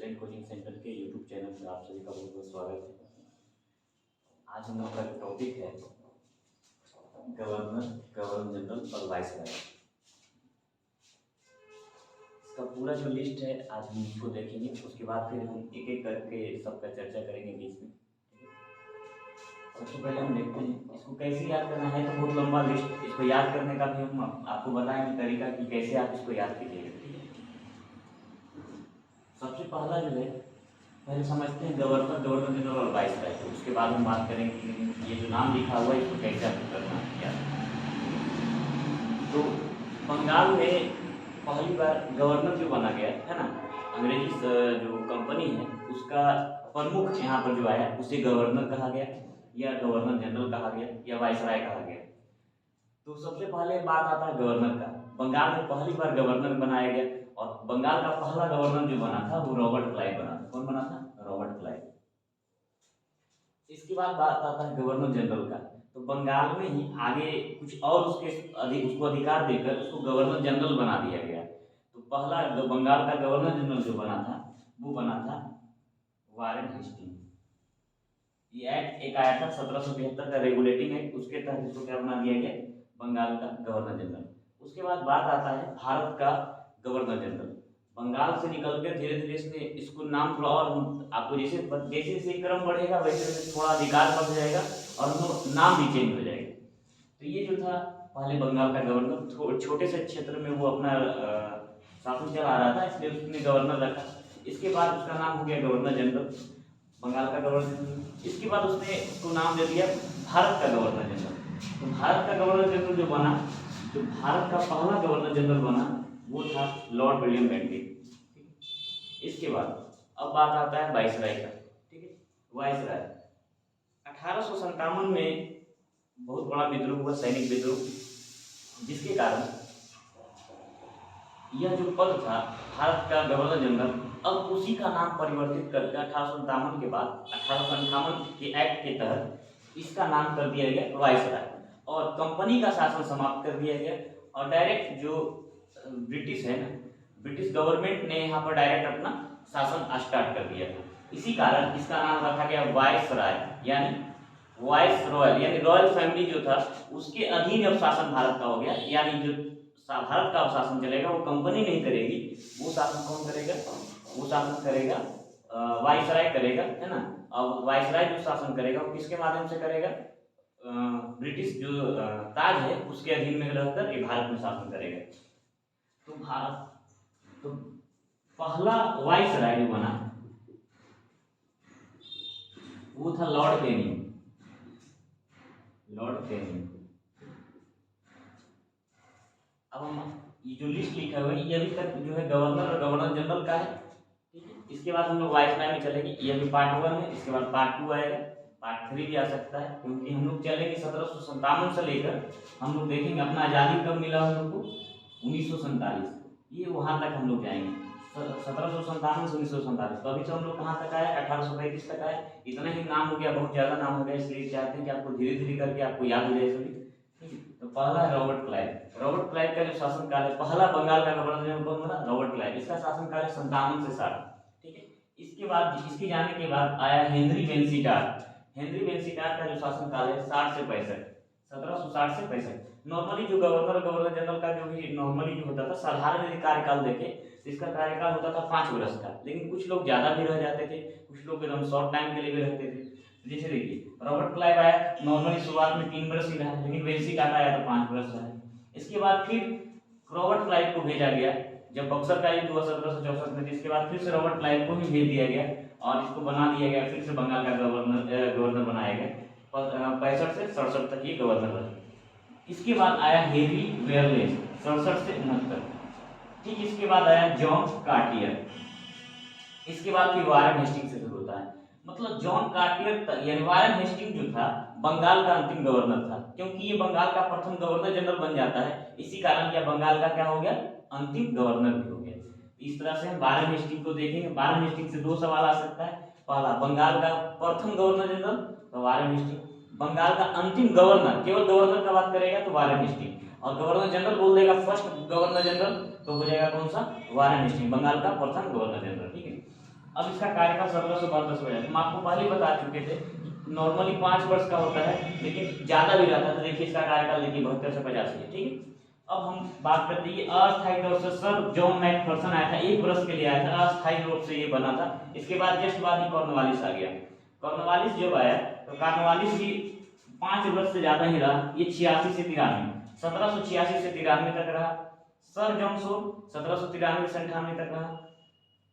Excellent coaching centre के YouTube channel पर आप सभी का बहुत बहुत स्वागत है। आज हम लोग का टॉपिक है गवर्नर, गवर्नर जनरल और वाइस राय। इसका पूरा जो लिस्ट है आज हम इसको देखेंगे, उसके बाद फिर हम एक एक करके सबका चर्चा करेंगे बीच में। सबसे पहले हम देखते हैं इसको कैसे याद करना है। तो बहुत लंबा लिस्ट, इसको याद करने का भी हम आपको बताएंगे तरीका कि कैसे आप इसको याद कीजिएगा। सबसे पहला जो है, पहले समझते हैं गवर्नर, गवर्नर जनरल और वाइस राय। उसके बाद हम बात करेंगे कि ये जो नाम लिखा हुआ है इसको कैसे आपको करना है। तो बंगाल में पहली बार गवर्नर जो बना गया है ना, अंग्रेजी जो कंपनी है उसका प्रमुख यहाँ पर जो आया उसे गवर्नर कहा गया, या गवर्नर जनरल कहा गया, या वाइस राय कहा गया। तो सबसे पहले बात आता है गवर्नर का। बंगाल में पहली बार गवर्नर बनाया गया और बंगाल का पहला गवर्नर जो बना था वो रॉबर्ट क्लाइव बना था। कौन बना था? Robert Clive. इसके बाद बात आता है गवर्नर जनरल का। तो बंगाल में ही आगे कुछ और उसको अधिकार देकर उसको गवर्नर जनरल बना दिया गया। तो पहला बंगाल का गवर्नर जनरल जो बना था वो बना था वारेन हेस्टिंग। ये एक्ट एक आया था 1772 का रेगुलेटिंग एक्ट, उसके तहत इसको क्या बना दिया गया? बंगाल का गवर्नर जनरल। उसके बाद बात आता है भारत का गवर्नर जनरल। बंगाल से निकलकर धीरे धीरे इसने इसको नाम थोड़ा और आपको जैसे जैसे जैसे क्रम बढ़ेगा वैसे वैसे थोड़ा अधिकार बढ़ जाएगा और नाम भी चेंज हो जाएगा। तो ये जो था पहले बंगाल का गवर्नर, छोटे से क्षेत्र में वो अपना शासन चला रहा था, इसलिए उसने गवर्नर रखा। इसके बाद उसका नाम हो गया गवर्नर जनरल, बंगाल का गवर्नर। इसके बाद उसने उसको नाम दे दिया भारत का गवर्नर जनरल। तो भारत का गवर्नर जनरल जो बना, जो भारत का पहला गवर्नर जनरल बना वो था लॉर्ड विलियम बेंटिक। इसके बाद अब बात आता है वाइसराय का। ठीक है, वाइसराय 1857 में बहुत बड़ा विद्रोह हुआ, सैनिक विद्रोह, जिसके कारण यह जो पद था भारत का गवर्नर जनरल, अब उसी का नाम परिवर्तित करके 1857 के बाद 1858 के एक्ट के तहत इसका नाम कर दिया गया वाइसराय और कंपनी का शासन समाप्त कर दिया गया। और डायरेक्ट जो ब्रिटिश है ना, ब्रिटिश गवर्नमेंट ने यहाँ पर डायरेक्ट अपना शासन स्टार्ट कर दिया था। इसी कारण इसका नाम रखा गया वाइसराय, यानी वाइस रॉयल, यानी रॉयल फैमिली जो था उसके अधीन अब शासन भारत का हो गया। यानी जो भारत का शासन चलेगा वो कंपनी नहीं करेगी, वो शासन कौन करेगा? वो शासन करेगा वाइसराय करेगा, है ना। अब वाइसराय जो शासन करेगा वो किसके माध्यम से करेगा? ब्रिटिश जो ताज है उसके अधीन में रहकर ये भारत में शासन करेगा। तो पहला वाइसराय जो बना वो था लॉर्ड कैनिंग। Lord Canning. अब हम ये जो लिस्ट लिखा हुआ है ये अभी तक जो है गवर्नर और गवर्नर जनरल का है। ठीक है, इसके बाद हम लोग वाइसराय में चलेंगे। ये अभी पार्ट 1 है, इसके बाद पार्ट 2 आएगा, पार्ट 3 भी आ सकता है, क्योंकि हम लोग चलेंगे 1757 से लेकर हम लोग देखेंगे अपना आज़ादी कब मिला हम लोग को? 1947। ये वहाँ तक हम लोग जाएंगे, 1757 से 1947। तो अभी तो हम लोग कहाँ तक आए? 1835 तक आए। इतना ही नाम हो गया, बहुत ज़्यादा नाम हो गया, इसलिए चाहते हैं कि आपको धीरे धीरे करके आपको याद हो जाए सभी। तो पहला है रॉबर्ट क्लाइव। रॉबर्ट क्लाइव का जो शासनकाल है, पहला बंगाल का गवर्नर जनरल कौन बना? Robert Clive. इसका शासनकाल है 57 से 60। ठीक है, इसके बाद इसके जाने के बाद आया हेनरी वेंसीटार। हेनरी वेंसीटार का जो शासनकाल है 60 से 65, 1760 से 65। नॉर्मली जो गवर्नर जनरल का जो भी नॉर्मली जो होता था साधारण कार्यकाल देखे तो इसका कार्यकाल होता था 5 वर्ष का, लेकिन कुछ लोग ज्यादा भी रह जाते थे, कुछ लोग एकदम शॉर्ट टाइम के लिए भी रहते थे। जैसे देखिए रॉबर्ट क्लाइव आया, नॉर्मली शुरुआत में 3 वर्ष ही रहा, लेकिन वेंसीटार आया तो 5 वर्ष रहा। इसके बाद फिर रॉबर्ट क्लाइव को भेजा गया जब बक्सर का युद्ध हुआ 1764 में। इसके बाद फिर से रॉबर्ट क्लाइव को भी भेज दिया गया और इसको बना दिया गया, फिर से बंगाल का गवर्नर बनाया गया। 65 से 67 तक ये गवर्नर रहा। इसके बाद आया हेनरी वेयरलेस 67 से 69। ठीक, इसके बाद आया जॉन कार्टियर। इसके बाद फिर वारेन हेस्टिंग से शुरू होता है। मतलब जॉन कार्टियर यानी वारेन हेस्टिंग जो था बंगाल का अंतिम गवर्नर था, क्योंकि ये बंगाल का प्रथम गवर्नर जनरल बन जाता है, इसी कारण यह बंगाल का क्या हो गया? अंतिम गवर्नर भी हो गया। इस तरह से हम वारेन हेस्टिंग को देखेंगे। वारेन हेस्टिंग से 2 सवाल आ सकता है। पहला, बंगाल का प्रथम गवर्नर जनरल तो वारेन हेस्टिंग, बंगाल का अंतिम गवर्नर, केवल गवर्नर का बात करेगा तो वारेन हेस्टिंग, और गवर्नर जनरल बोल देगा फर्स्ट गवर्नर जनरल तो हो जाएगा कौन सा? वारेन हेस्टिंग, बंगाल का प्रथम गवर्नर जनरल। ठीक है, अब इसका कार्यकाल 1772 से हो जाता है। हम आपको पहले ही बता चुके थे नॉर्मली 5 वर्ष का होता है, लेकिन ज्यादा भी रहता है। देखिए इसका कार्यकाल देखिए 72 से 85 है, ठीक है। अब हम बात करते हैं अस्थायी तौर से सर जॉन मैकफर्सन आया था, 1 वर्ष के लिए आया था, अस्थायी रूप से ये बना था। इसके बाद जस्ट बाद ही कॉर्नवालिस आ गया। कॉर्नवालिस जब आया तो कॉर्नवालिस भी 5 वर्ष से ज्यादा ही रहा, ये 86 से 93, 1786 से 93 तक रहा। सर जॉन शोर 1793 से 98 तक रहा।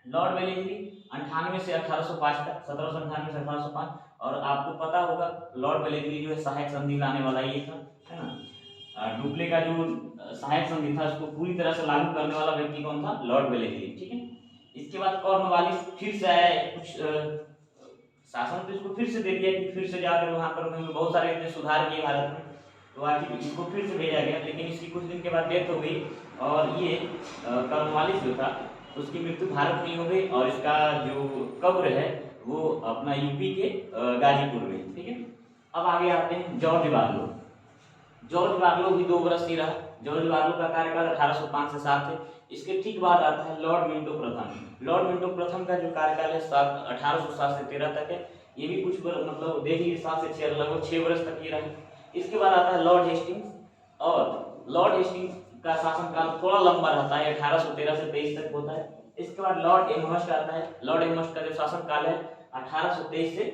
लॉर्ड वेलिंगली 98 से 1805 तक, 1798 से 1805। और आपको पता होगा लॉर्ड वेलिंगली जो है सहायक संधि लाने वाला ये था, है ना। डुप्ले का जो सहायक संधि था उसको पूरी तरह से लागू करने वाला व्यक्ति कौन था? लॉर्ड वेलिंगली, ठीक है। इसके बाद कॉर्नवालिस फिर से आया, कुछ शासन तो इसको फिर से दे दिया कि फिर से जाकर वहां पर उन्होंने बहुत सारे इतने सुधार किए भारत में, तो आखिर इसको फिर से भेजा गया। लेकिन इसकी कुछ दिन के बाद डेथ हो गई और ये कॉर्नवालिस जो था उसकी मृत्यु भारत में हो गई और इसका जो कब्र है वो अपना यूपी के गाजीपुर में, ठीक है। अब आगे आते हैं जॉर्ज बार्लो। जॉर्ज बार्लो भी 2 वर्ष ही रहा। जॉर्ज बार्लो का कार्यकाल 1805 से 7 है। इसके ठीक बाद आता है लॉर्ड मिंटो प्रथम। लॉर्ड मिंटो प्रथम का जो कार्यकाल है 1807 से 13 तक है। ये भी कुछ मतलब देख लीजिए 7 से 6 लगभग 6 वर्ष तक ये रहा। इसके बाद आता है लॉर्ड हेस्टिंग्स और लॉर्ड हेस्टिंग्स का शासनकाल थोड़ा लंबा रहता है, 1813 से 23 तक होता है। इसके बाद लॉर्ड एमहर्स्ट आता है। लॉर्ड एमहर्स्ट का जो शासनकाल है 1823 से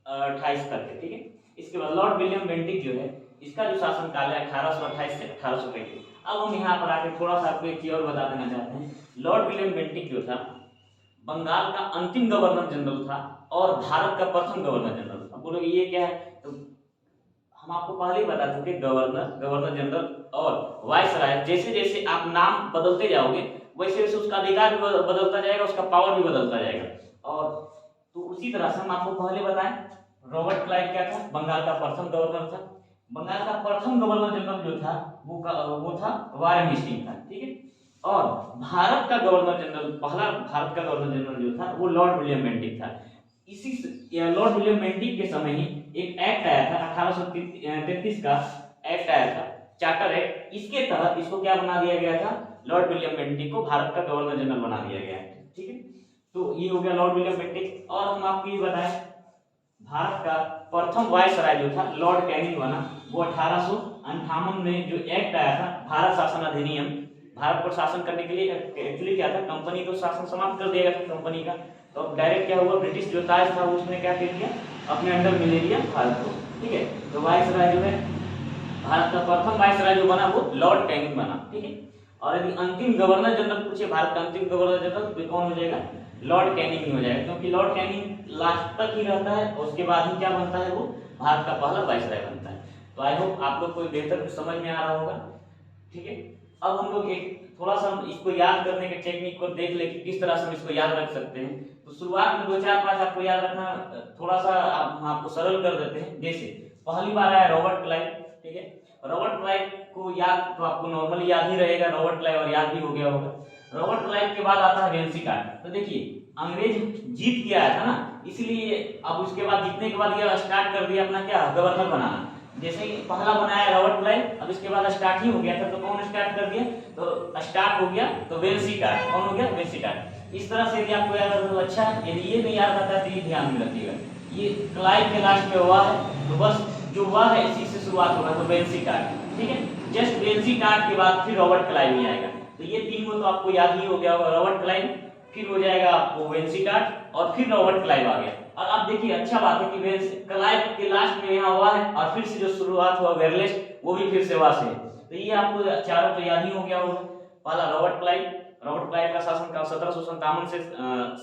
28 तक है, ठीक है। इसके बाद लॉर्ड विलियम बेंटिक जो है इसका जो शासनकाल है 1828 से 1835। अब हम यहाँ पर आके थोड़ा सा आपको एक चीज और बता देना चाहते हैं। लॉर्ड विलियम बेंटिक जो था बंगाल का अंतिम गवर्नर जनरल था और भारत का प्रथम गवर्नर जनरल था। बोलोगे ये क्या है? तो हम आपको पहले ही बता चुके गवर्नर जनरल और वाइसराय जैसे जैसे आप नाम बदलते जाओगे वैसे वैसे उसका अधिकार भी बदलता जाएगा, उसका पावर भी बदलता जाएगा। और तो उसी तरह से हम आपको पहले बताएं रॉबर्ट क्लाइव क्या था? बंगाल का प्रथम गवर्नर था। बंगाल का प्रथम गवर्नर जनरल जो था वो था वारेन हेस्टिंग्स था, ठीक है। और भारत का गवर्नर जनरल, पहला भारत का गवर्नर जनरल जो था वो लॉर्ड विलियम बेंटिक था। इसी लॉर्ड विलियम बेंटिक के समय ही एक एक्ट आया था 1833 का एक्ट आया था, चार्टर एक्ट। इसके तहत इसको क्या बना दिया गया था? लॉर्ड विलियम बेंटिक को भारत का गवर्नर जनरल बना दिया गया है, ठीक है। तो ये हो गया लॉर्ड विलियम बेंटिक। और हम आपको ये बताएं भारत का प्रथम वायसराय जो था लॉर्ड कैनिंग बना, वो 1858 में जो एक्ट आया था भारत शासन अधिनियम, भारत पर शासन करने के लिए एक्चुअली क्या था, कंपनी तो शासन समाप्त कर दिया गया कंपनी का, तो अब डायरेक्ट क्या हुआ, ब्रिटिश जो ताज था उसने क्या कर दिया, अपने अंडर में ले लिया भारत को, ठीक है। तो वायसराय जो है भारत का प्रथम वायसराय जो बना वो लॉर्ड कैनिंग बना, ठीक है। और यदि अंतिम गवर्नर जनरल पूछे भारत का अंतिम गवर्नर जनरल तो कौन हो जाएगा? लॉर्ड कैनिंग ही हो जाएगा, क्योंकि लॉर्ड कैनिंग लास्ट तक ही रहता है और उसके बाद ही क्या बनता है, वो भारत का पहला वायसराय बनता है। तो आई होप आप लोग को बेहतर समझ में आ रहा होगा, ठीक है। अब हम लोग एक थोड़ा सा इसको याद करने के टेक्निक को देख ले कि किस तरह से हम इसको याद रख सकते हैं। तो शुरुआत में 2-4-5 आपको याद रखना, थोड़ा सा हम आपको सरल कर देते हैं। जैसे पहली बार आया रॉबर्ट क्लाइव, ठीक है। रॉबर्ट क्लाइव को याद तो आपको नॉर्मली याद ही रहेगा, रॉबर्ट क्लाइव, और याद भी हो गया होगा। रॉबर्ट क्लाइव के बाद आता है वेल्सी कार्ड। तो देखिए अंग्रेज जीत के आया था ना, इसलिए अब उसके बाद जीतने के बाद ये स्टार्ट कर दिया अपना क्या, गवर्नर बनाना। जैसे ही पहला बनाया रॉबर्ट क्लाइव, अब इसके बाद स्टार्ट ही हो गया था, तो कौन स्टार्ट कर दिया, तो स्टार्ट हो गया तो वेल्सी कार्ड, कौन हो गया, वेल्सी कार्ड। इस तरह से यदि आपको याद है तो अच्छा है, यदि ये नहीं याद आता है तो ये ध्यान में रखिएगा, ये क्लाइव के लास्ट में हुआ है, तो बस जो हुआ है इसी से शुरुआत होगा, तो वेल्सी कार्ड, ठीक है। जस्ट वेल्सी कार्ड के बाद फिर रॉबर्ट क्लाइव ही आएगा, तो ये तीनों तो आपको याद ही हो गया होगा, रॉबर्ट क्लाइव, फिर हो जाएगा आपको वेल्सी कार्ड और फिर रॉबर्ट क्लाइव आ गया। और अब देखिए अच्छा बात है कि वेल्सी क्लाइव के लास्ट में यहाँ हुआ है और फिर से जो शुरुआत हुआ वेरलेस वो भी फिर से वहां से है, तो ये आपको चारों तो याद ही हो गया होगा। पहला रॉबर्ट क्लाइव का शासनकाल 1757 से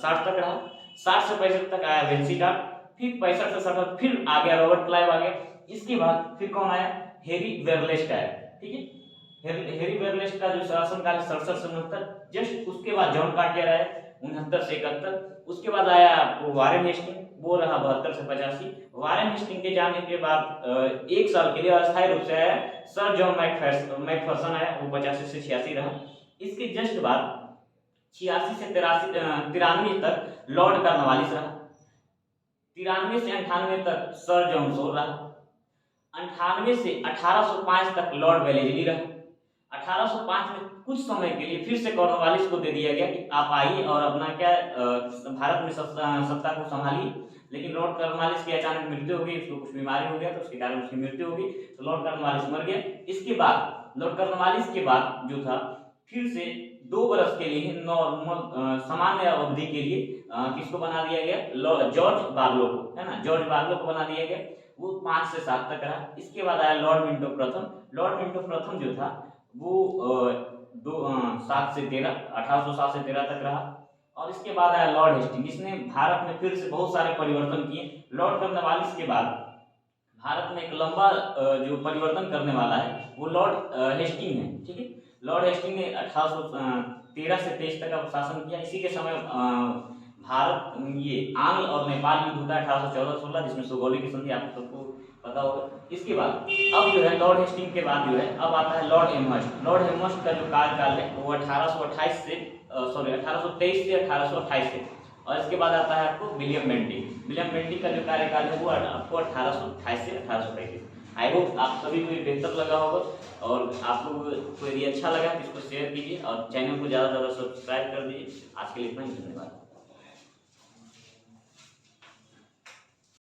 60 तक रहा, 60 से 65 तक आया वेल्सी कार्ड, फिर 65 से 67 फिर आ गया रॉबर्ट क्लाइव आ गया। इसके बाद फिर कौन आया, हेरी वेरलेस्ट आया, ठीक है। हेरी वेरलेस्ट का जो शासनकाल 67 से 69, जस्ट उसके बाद जॉन कार्टियर आया 69 से 71, उसके बाद आया आपको वारेन हेस्टिंग, वो रहा 72 से 85। वारेन हेस्टिंग के जाने के बाद एक साल के लिए अस्थायी रूप से आया सर जॉन मैकफर्सन आया, वो 85 से 86 रहा। इसके जस्ट बाद 86 से 93 तक लॉर्ड कॉर्नवालिस रहा, 93 से 98 तक सर जॉन शोर रहा, 98 से 1805 तक लॉर्ड वेलेस्ली रहा, 1805 में कुछ समय के लिए फिर से कॉर्नवालिस को दे दिया गया कि आप आइए और अपना क्या भारत में सत्ता को संभालिए। लेकिन लॉर्ड कॉर्नवालिस की अचानक मृत्यु हो गई, उसको कुछ बीमारी हो गया तो उसके कारण उसकी मृत्यु हो गई, तो लॉर्ड कॉर्नवालिस मर गया। इसके बाद लॉर्ड कॉर्नवालिस के बाद जो था फिर से 2 वर्ष के लिए नॉर्मल सामान्य अवधि के लिए किसको बना दिया गया, जॉर्ज बार्लो को, है ना, जॉर्ज बार्लो को बना दिया गया। वो 5 से 7 तक रहा। इसके बाद आया लॉर्ड मिंटो प्रथम। लॉर्ड मिंटो प्रथम जो था वो 7 से 13 1807 से 13 तक रहा। और इसके बाद आया लॉर्ड हेस्टिंग, इसने भारत में फिर से बहुत सारे परिवर्तन किए। लॉर्ड कॉर्नवालिस के बाद भारत में एक लंबा जो परिवर्तन करने वाला है वो लॉर्ड हेस्टिंग है, ठीक है। लॉर्ड हेस्टिंग ने 1813 से 23 तक का शासन किया। इसी के समय भारत ये आंग्ल और नेपाल युद्ध होता है 1814-16, जिसमें सुगौली की संधि आप सबको पता होगा। इसके बाद अब जो है लॉर्ड हेस्टिंग के बाद जो है अब आता है लॉर्ड एमहर्स्ट। लॉर्ड एमहर्स्ट का जो कार्यकाल है वो 1823 से 1828 है। और इसके बाद आता है आपको विलियम बेंटिक। विलियम बेंटिक का जो कार्यकाल है वो आपको 1828 से 1835। आई होप आप सभी को ये बेहतर लगा होगा और आप लोग को यदि अच्छा लगा तो इसको शेयर कीजिए और चैनल को ज़्यादा से ज़्यादा सब्सक्राइब कर दीजिए। आज के लिए इतना ही, धन्यवाद।